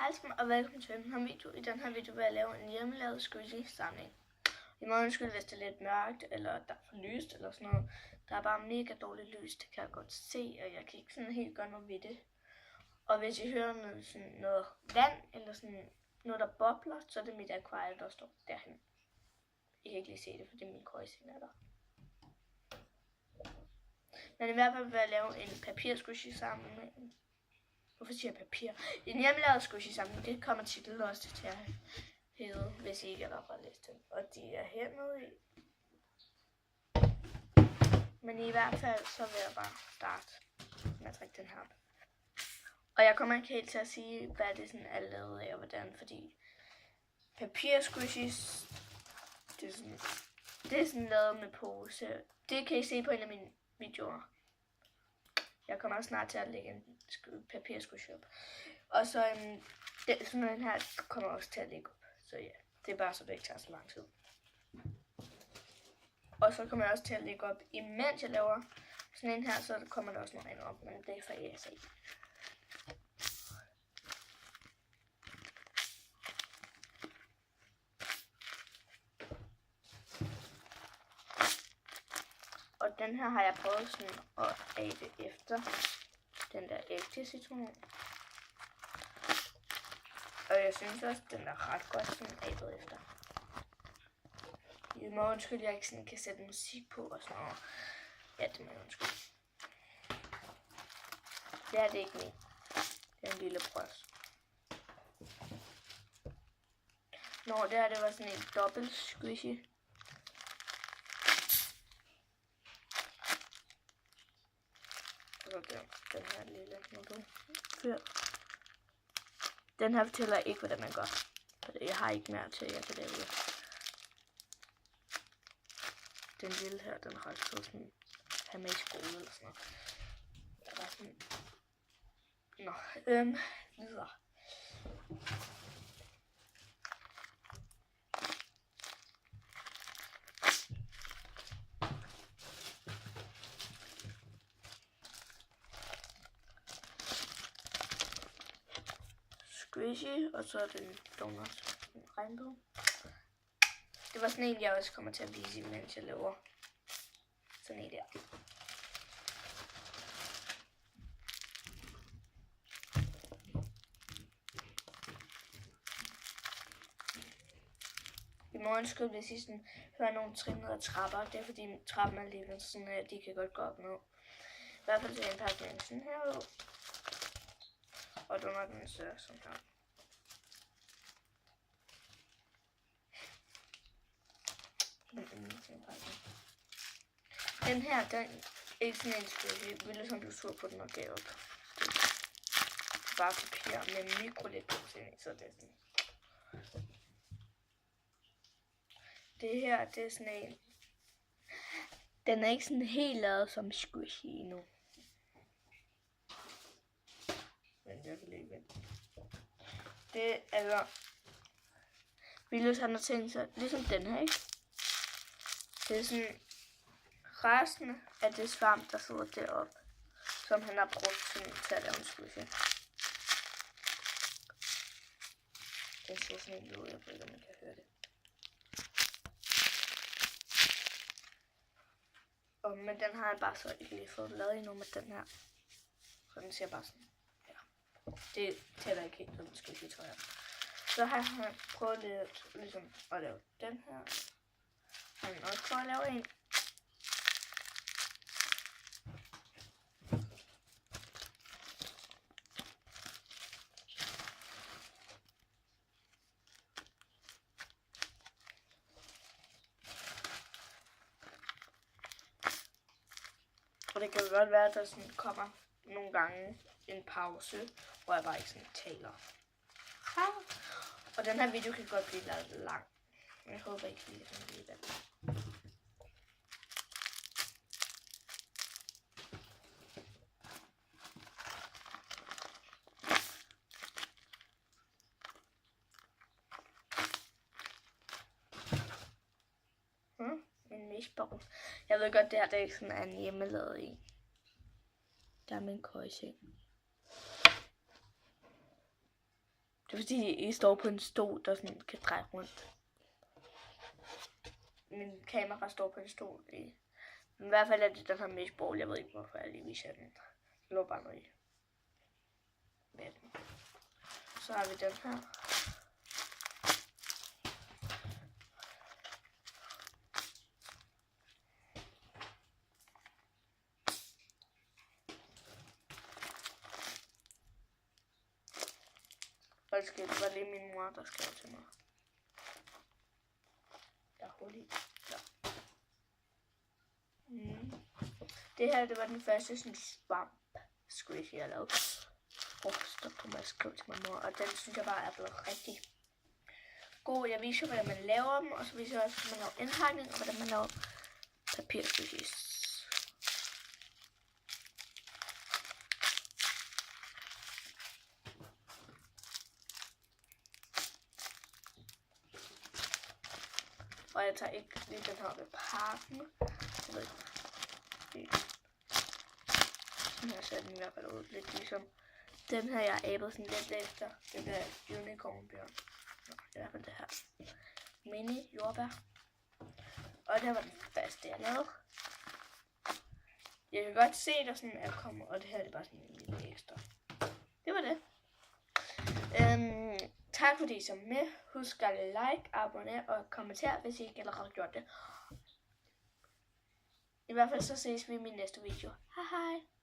Hej og velkommen til den her video. I den her video vil jeg lave en hjemmelavet squishy samling. I må undskylde, hvis det er lidt mørkt, eller der er for lyst, eller sådan noget. Der er bare mega dårligt lys, det kan jeg godt se, og jeg kan ikke sådan helt gøre noget ved det. Og hvis I hører noget vand, eller sådan noget, der bobler, så er det mit akvarie, der står derhen. I kan ikke lige se det, fordi min køjsing er der. Men i hvert fald vil jeg lave en papirsquishy samling. Hvorfor siger jeg papir? En hjemmelavet squishy samling, det kommer titlen også til at hedde, hvis I ikke allerede har læst den. Og de er hernede i. Men i hvert fald, så vil jeg bare starte med at trække den her op. Og jeg kommer ikke helt til at sige, hvad det sådan er lavet af og hvordan, fordi papirsquishies, det er sådan lavet med pose. Det kan I se på en af mine videoer. Jeg kommer snart til at lægge en papirsquishy op. Og så sådan en her kommer også til at lægge op. Så ja, det er bare så det ikke tager så lang tid. Og så kommer jeg også til at lægge op, imens jeg laver sådan en her, så kommer der også noget andet op, men det er for jeg se. Og den her har jeg prøvet sådan at abe efter den der ægte citron. Og jeg synes også, at den er ret godt sådan abet efter. I må undskylde, jeg ikke sådan kan sætte musik på og sådan noget. Ja, det må jeg undskylde. Det er det ikke min. Det er en lille brøs. Nå, det var sådan en dobbelt squishy. Og den her lille model. Den her fortæller ikke, hvordan man gør. Jeg har ikke mere til, jeg kan lave det. Den lille her, den har altid sådan have med i skole eller sådan noget. Der var sådan. Nå, videre. Squishy, og så er den donut, en regnbue. Det var sådan en, jeg også kommer til at vise, mens jeg laver sådan en der. I må undskylde, hvis I sådan hører nogle trin ned ad trapper. Det er fordi trappen er lige sådan, at de kan godt gå op ned. I hvert fald så er en pakning sådan her ud. Og donutten ser sådan her. Den her, den er ikke sådan en squishy. Ville som du så på den og gav op. Det er bare papir med mikroletpose i, så det er sådan. Det her, det er sådan en. Den er ikke sådan helt lavet som squishy endnu. Men jeg kan lige vente. Det er Vilus han har tænkt sig, ligesom den her, ikke? Det er sådan resten af det svamp, der sidder deroppe, som han har brugt til at lave en squishy. Den ser sådan en ud, jeg ved ikke, om man kan høre det. Men den har jeg bare så ikke lige fået lavet endnu med den her. Så den ser bare sådan, ja. Det tæller ikke helt, den squishy, tror jeg. Så har han prøvet lidt, ligesom at lave den her. Han har også prøvet at lave en. Og det kan jo godt være, at der sådan kommer nogle gange en pause, hvor jeg bare ikke sådan taler. Og den her video kan godt blive lidt lang. Jeg håber ikke lige sådan lige den. En misbog. Jeg ved godt, det her det er ikke sådan en hjemmelavet en. Der er min køjseng. Det er fordi, I står på en stol, der sådan kan dreje rundt. Min kamera står på en stol. I hvert fald er det den her meshball. Jeg ved ikke, hvorfor jeg lige viser den. Det lå bare noget i. Men så har vi den her. Undskyld, det var lige min mor, der skrev til mig. Der er hul i. Ja. Det her, det var den første sådan svamp squishy, jeg lavede. Stop på mig at skrive til min mor. Og den synes jeg bare er blevet rigtig god. Jeg viser, hvordan man laver dem, og så viser jeg også, hvordan man laver indhegning, og hvordan man laver papirsquishies. Og jeg tager ikke lige den her ved parken. Jeg ved ikke. Sådan her ser den i hvert fald ud. Lidt ligesom den her, jeg abede sådan lidt efter. Den der unicornbjørn. Nå, det er i hvert fald det her. Mini jordbær. Og det her var den første, jeg lavede. Jeg kan godt se, der sådan er kommet. Og det her er bare sådan en lille ekstra. Det var det. Tak fordi I så med. Husk at like, abonnere og kommentere, hvis I ikke allerede har gjort det. I hvert fald så ses vi i min næste video. Hej hej.